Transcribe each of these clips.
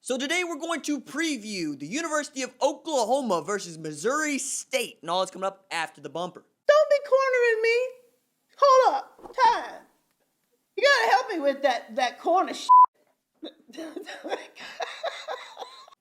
So today we're going to preview the University of Oklahoma versus Missouri State and all that's coming up after the bumper. Don't be cornering me. Hold up. Time. You gotta help me with that corner shit.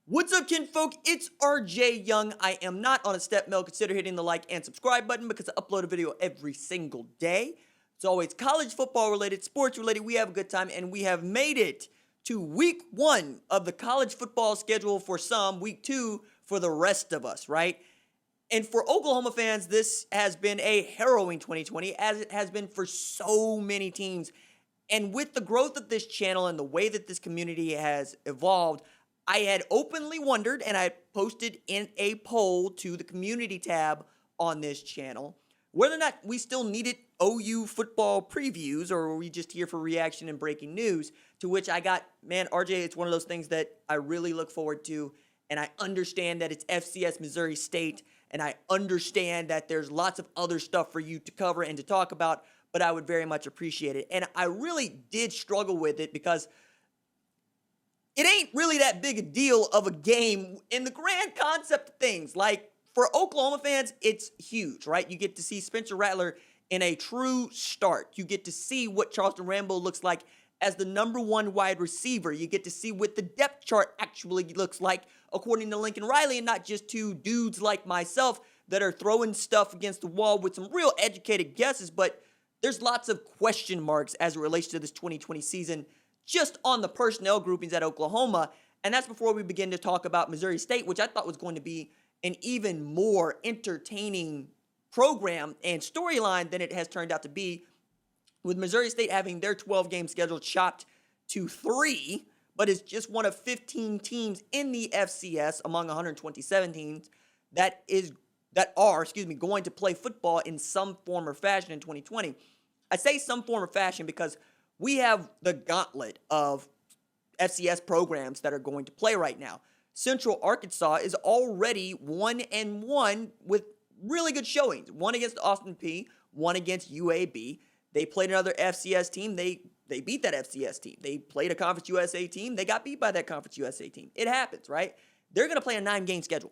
What's up, kinfolk? It's RJ Young. I am not on a step mill. Consider hitting the like and subscribe button because I upload a video every single day. It's always college football related, sports related. We have a good time, and we have made it to week 1 of the college football schedule for some, week 2 for the rest of us, right? And for Oklahoma fans, this has been a harrowing 2020, as it has been for so many teams. And with the growth of this channel and the way that this community has evolved, I had openly wondered, and I posted in a poll to the community tab on this channel, whether or not we still needed OU football previews, or were we just here for reaction and breaking news, to which I got, man, RJ, it's one of those things that I really look forward to, and I understand that it's FCS Missouri State, and I understand that there's lots of other stuff for you to cover and to talk about, but I would very much appreciate it. And I really did struggle with it because it ain't really that big a deal of a game in the grand concept of things. Like, for Oklahoma fans, it's huge, right? You get to see Spencer Rattler in a true start. You get to see what Charleston Rambo looks like as the #1 wide receiver. You get to see what the depth chart actually looks like according to Lincoln Riley, and not just two dudes like myself that are throwing stuff against the wall with some real educated guesses. But there's lots of question marks as it relates to this 2020 season just on the personnel groupings at Oklahoma. And that's before we begin to talk about Missouri State, which I thought was going to be an even more entertaining program and storyline than it has turned out to be, with Missouri State having their 12-game schedule chopped to 3, but is just one of 15 teams in the FCS among 127 teams that are going to play football in some form or fashion in 2020. I say some form or fashion because we have the gauntlet of FCS programs that are going to play right now. Central Arkansas is already 1-1 with really good showings. One against Austin Peay, one against UAB. They played another FCS team. They beat that FCS team. They played a Conference USA team. They got beat by that Conference USA team. It happens, right? They're going to play a 9-game schedule.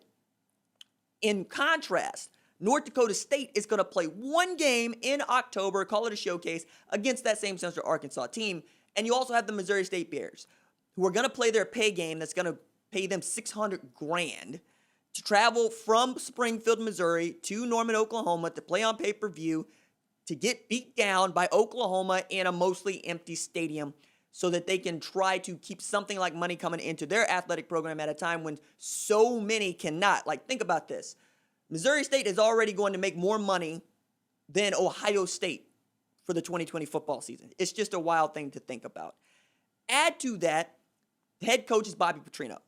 In contrast, North Dakota State is going to play 1 game in October, call it a showcase, against that same Central Arkansas team. And you also have the Missouri State Bears, who are going to play their pay game that's going to pay them $600,000 to travel from Springfield, Missouri to Norman, Oklahoma to play on pay-per-view, to get beat down by Oklahoma in a mostly empty stadium so that they can try to keep something like money coming into their athletic program at a time when so many cannot. Like, think about this. Missouri State is already going to make more money than Ohio State for the 2020 football season. It's just a wild thing to think about. Add to that, the head coach is Bobby Petrino.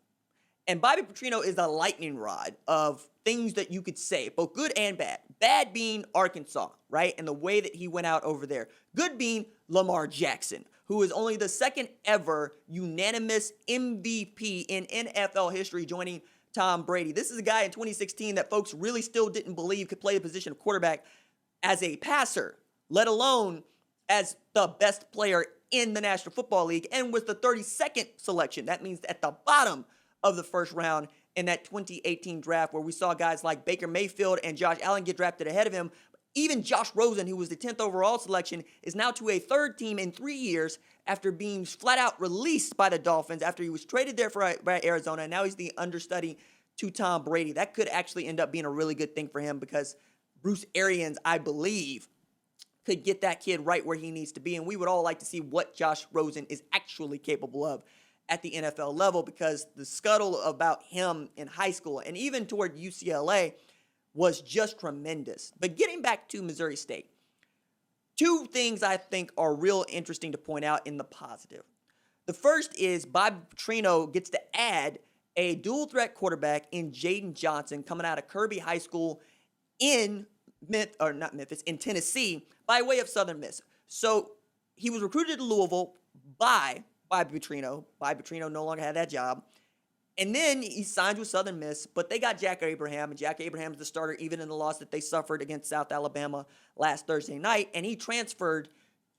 And Bobby Petrino is a lightning rod of things that you could say, both good and bad. Bad being Arkansas, right? And the way that he went out over there. Good being Lamar Jackson, who is only the second ever unanimous MVP in NFL history, joining Tom Brady. This is a guy in 2016 that folks really still didn't believe could play the position of quarterback as a passer, let alone as the best player in the National Football League, and was the 32nd selection. That means at the bottom of the first round in that 2018 draft, where we saw guys like Baker Mayfield and Josh Allen get drafted ahead of him. Even Josh Rosen, who was the 10th overall selection, is now to a third team in 3 years after being flat out released by the Dolphins after he was traded there by Arizona, and now he's the understudy to Tom Brady. That could actually end up being a really good thing for him because Bruce Arians, I believe, could get that kid right where he needs to be, and we would all like to see what Josh Rosen is actually capable of at the NFL level, because the scuttle about him in high school and even toward UCLA was just tremendous. But getting back to Missouri State, 2 things I think are real interesting to point out in the positive. The first is Bobby Petrino gets to add a dual threat quarterback in Jayden Johnson coming out of Kirby High School in Tennessee by way of Southern Miss. So he was recruited to Louisville by Bobby Petrino. Bobby Petrino no longer had that job. And then he signed with Southern Miss, but they got Jack Abraham, and Jack Abraham's the starter even in the loss that they suffered against South Alabama last Thursday night, and he transferred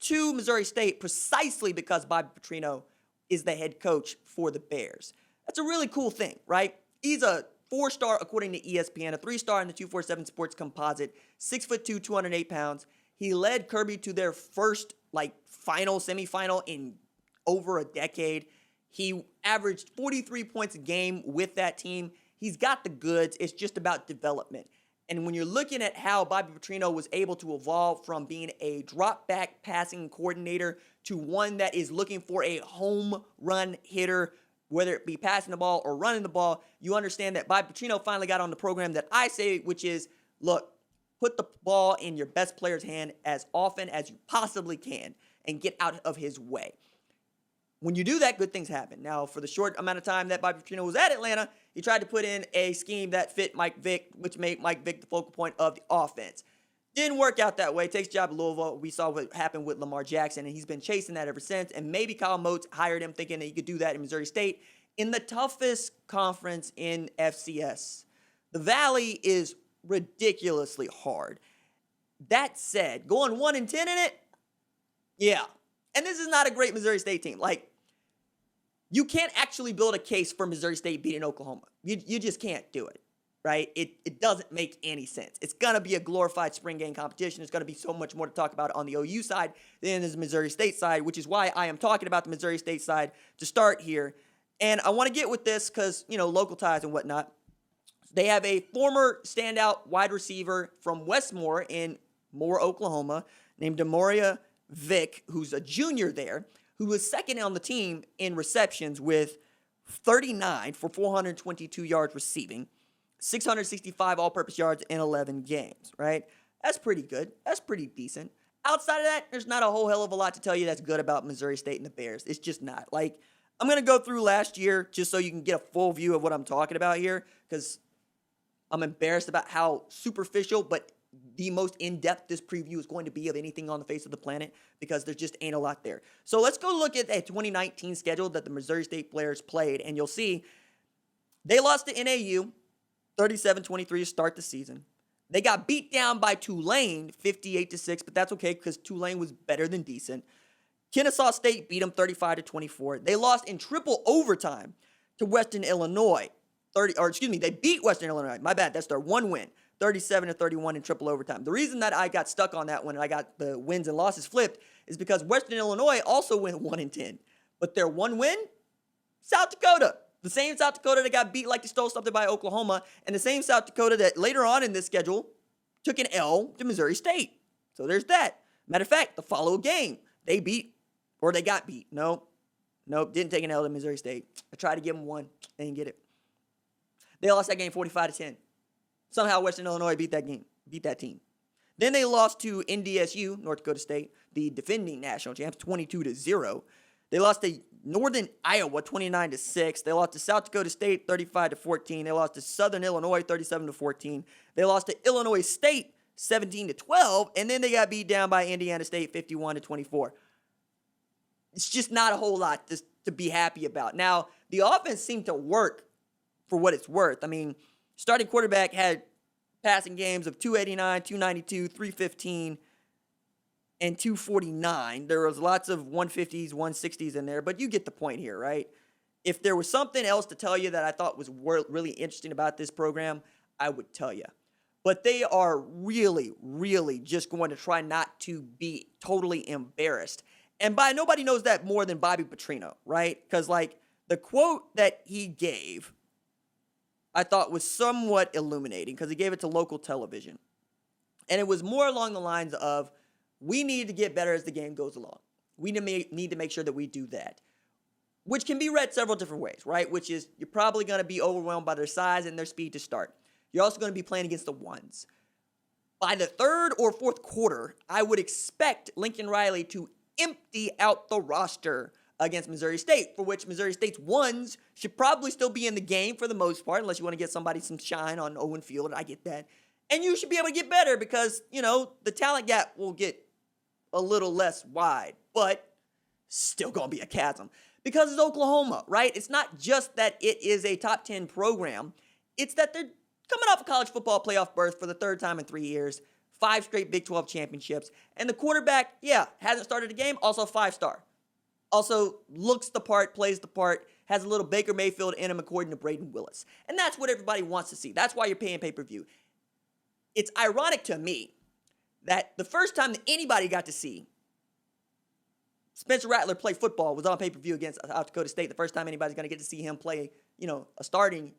to Missouri State precisely because Bobby Petrino is the head coach for the Bears. That's a really cool thing, right? He's a 4-star according to ESPN, a 3-star in the 247 Sports Composite, 6'2", 208 pounds. He led Kirby to their first semifinal in over a decade. He averaged 43 points a game with that team. He's got the goods. It's just about development. And when you're looking at how Bobby Petrino was able to evolve from being a drop-back passing coordinator to one that is looking for a home run hitter, whether it be passing the ball or running the ball, you understand that Bobby Petrino finally got on the program that I say, which is, look, put the ball in your best player's hand as often as you possibly can and get out of his way. When you do that, good things happen. Now, for the short amount of time that Bobby Petrino was at Atlanta, he tried to put in a scheme that fit Mike Vick, which made Mike Vick the focal point of the offense. Didn't work out that way. Takes a job at Louisville. We saw what happened with Lamar Jackson, and he's been chasing that ever since. And maybe Kyle Motes hired him thinking that he could do that in Missouri State in the toughest conference in FCS. The Valley is ridiculously hard. That said, going 1-10 in it, yeah. And this is not a great Missouri State team. You can't actually build a case for Missouri State beating Oklahoma. You just can't do it, right? It doesn't make any sense. It's going to be a glorified spring game competition. There's going to be so much more to talk about on the OU side than the Missouri State side, which is why I am talking about the Missouri State side to start here. And I want to get with this because, local ties and whatnot. They have a former standout wide receiver from Westmore in Moore, Oklahoma, named Demoria Vick, who's a junior there, who was second on the team in receptions with 39 for 422 yards receiving, 665 all-purpose yards in 11 games, right? That's pretty good. That's pretty decent. Outside of that, there's not a whole hell of a lot to tell you that's good about Missouri State and the Bears. It's just not. I'm going to go through last year just so you can get a full view of what I'm talking about here because I'm embarrassed about how superficial but the most in-depth this preview is going to be of anything on the face of the planet because there just ain't a lot there. So let's go look at a 2019 schedule that the Missouri State players played, and you'll see they lost to NAU 37-23 to start the season. They got beat down by Tulane 58-6, but that's okay because Tulane was better than decent. Kennesaw State beat them 35-24. They lost in triple overtime to Western Illinois. They beat Western Illinois. My bad, that's their one win. 37-31 in triple overtime. The reason that I got stuck on that one and I got the wins and losses flipped is because Western Illinois also went 1-10. But their one win, South Dakota. The same South Dakota that got beat like they stole something by Oklahoma, and the same South Dakota that later on in this schedule took an L to Missouri State. So there's that. Matter of fact, the follow game, they got beat. Nope, didn't take an L to Missouri State. I tried to give them one. They didn't get it. They lost that game 45-10. Somehow Western Illinois beat that team. Then they lost to NDSU, North Dakota State, the defending national champs, 22-0. They lost to Northern Iowa, 29-6. They lost to South Dakota State, 35-14. They lost to Southern Illinois, 37-14. They lost to Illinois State, 17-12. And then they got beat down by Indiana State, 51-24. It's just not a whole lot to be happy about. Now, the offense seemed to work for what it's worth. I mean, starting quarterback had passing games of 289, 292, 315, and 249. There was lots of 150s, 160s in there, but you get the point here, right? If there was something else to tell you that I thought was really interesting about this program, I would tell you. But they are really, really just going to try not to be totally embarrassed. And nobody knows that more than Bobby Petrino, right? Because, the quote that he gave, I thought was somewhat illuminating because he gave it to local television. And it was more along the lines of, we need to get better as the game goes along. We need to make sure that we do that. Which can be read several different ways, right? Which is, you're probably going to be overwhelmed by their size and their speed to start. You're also going to be playing against the ones. By the third or fourth quarter, I would expect Lincoln Riley to empty out the roster against Missouri State, for which Missouri State's ones should probably still be in the game for the most part, unless you want to get somebody some shine on Owen Field. I get that. And you should be able to get better because, the talent gap will get a little less wide, but still going to be a chasm because it's Oklahoma, right? It's not just that it is a top 10 program. It's that they're coming off a college football playoff berth for the third time in 3 years, 5 straight Big 12 championships. And the quarterback, hasn't started a game, also 5-star. Also looks the part, plays the part, has a little Baker Mayfield in him according to Braden Willis. And that's what everybody wants to see. That's why you're paying pay-per-view. It's ironic to me that the first time that anybody got to see Spencer Rattler play football was on pay-per-view against South Dakota State. The first time anybody's going to get to see him play, a starting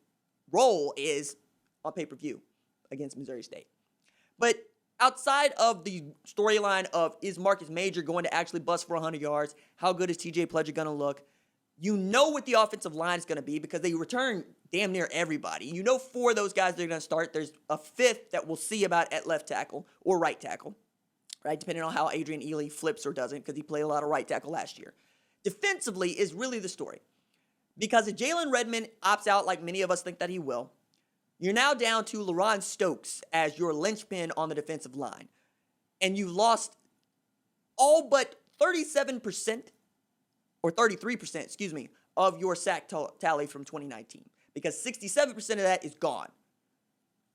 role is on pay-per-view against Missouri State. But outside of the storyline of is Marcus Major going to actually bust for 100 yards, how good is TJ Pledger going to look, you know what the offensive line is going to be because they return damn near everybody. You know 4 of those guys that are going to start. There's a 5th that we'll see about at left tackle or right tackle, right, depending on how Adrian Ely flips or doesn't because he played a lot of right tackle last year. Defensively is really the story because if Jalen Redmond opts out like many of us think that he will, you're now down to LaRon Stokes as your linchpin on the defensive line. And you've lost all but 37% or 33%, of your sack tally from 2019 because 67% of that is gone.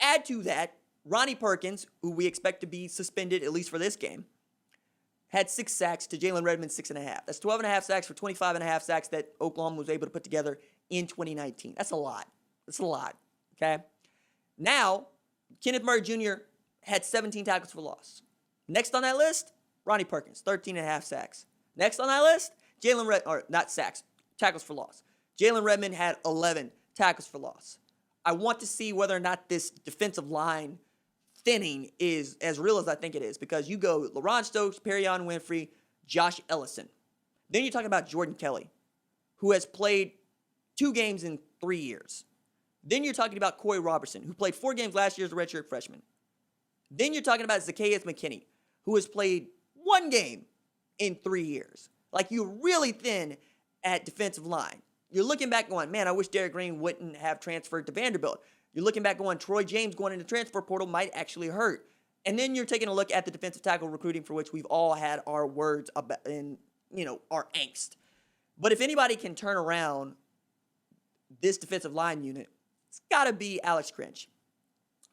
Add to that, Ronnie Perkins, who we expect to be suspended at least for this game, had 6 sacks to Jalen Redmond's 6.5. That's 12.5 sacks for 25.5 sacks that Oklahoma was able to put together in 2019. That's a lot. Okay? Now, Kenneth Murray Jr. had 17 tackles for loss. Next on that list, Ronnie Perkins, 13.5 sacks. Next on that list, tackles for loss. Jalen Redmond had 11 tackles for loss. I want to see whether or not this defensive line thinning is as real as I think it is because you go LaRon Stokes, Perion Winfrey, Josh Ellison. Then you're talking about Jordan Kelly, who has played 2 games in 3 years. Then you're talking about Corey Robertson, who played 4 games last year as a redshirt freshman. Then you're talking about Zacchaeus McKinney, who has played 1 game in 3 years. Like, you're really thin at defensive line. You're looking back going, man, I wish Derek Green wouldn't have transferred to Vanderbilt. You're looking back going, Troy James going into transfer portal might actually hurt. And then you're taking a look at the defensive tackle recruiting for which we've all had our words about and, our angst. But if anybody can turn around this defensive line unit, it's got to be Alex Grinch.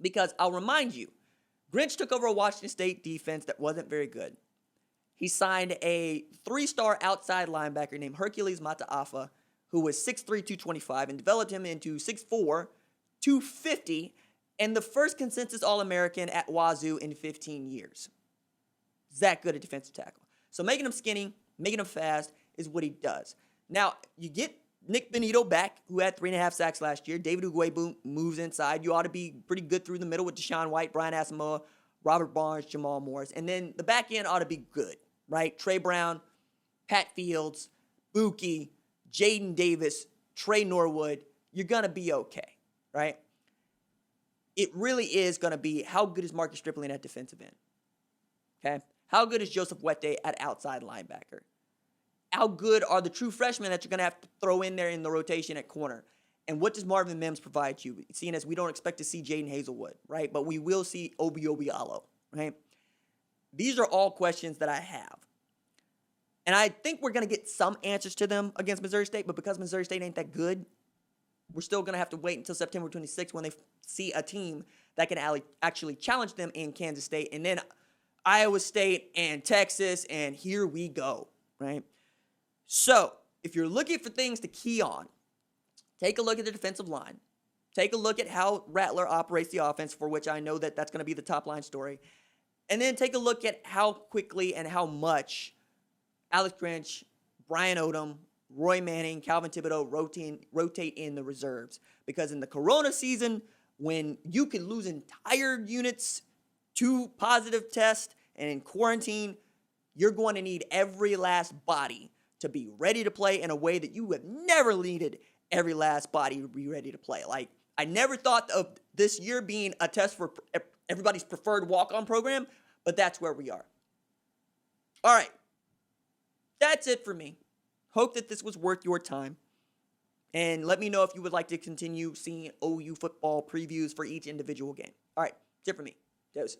Because I'll remind you, Grinch took over a Washington State defense that wasn't very good. He signed a 3-star outside linebacker named Hercules Mataafa, who was 6'3", 225, and developed him into 6'4", 250, and the first consensus All-American at Wazoo in 15 years. That good at defensive tackle. So making him skinny, making him fast is what he does. Now, you get Nick Benito back, who had 3.5 sacks last year. David Ugwoegbu moves inside. You ought to be pretty good through the middle with Deshaun White, Brian Asamoah, Robert Barnes, Jamal Morris. And then the back end ought to be good, right? Trey Brown, Pat Fields, Buki, Jaden Davis, Trey Norwood. You're going to be okay, right? It really is going to be how good is Marcus Stripling at defensive end, okay? How good is Joseph Wette at outside linebacker? How good are the true freshmen that you're going to have to throw in there in the rotation at corner? And what does Marvin Mims provide you? Seeing as we don't expect to see Jaden Hazelwood, right? But we will see Obi Obialo, right? These are all questions that I have. And I think we're going to get some answers to them against Missouri State, but because Missouri State ain't that good, we're still going to have to wait until September 26th when they see a team that can actually challenge them in Kansas State. And then Iowa State and Texas, and here we go, right? So, if you're looking for things to key on, take a look at the defensive line. Take a look at how Rattler operates the offense, for which I know that that's going to be the top line story. And then take a look at how quickly and how much Alex Grinch, Brian Odom, Roy Manning, Calvin Thibodeau rotate in the reserves. Because in the Corona season, when you can lose entire units to positive tests and in quarantine, you're going to need every last body to be ready to play in a way that you have never needed every last body to be ready to play. Like, I never thought of this year being a test for everybody's preferred walk-on program, but that's where we are. All right. That's it for me. Hope that this was worth your time. And let me know if you would like to continue seeing OU football previews for each individual game. All right. That's it for me. Doses.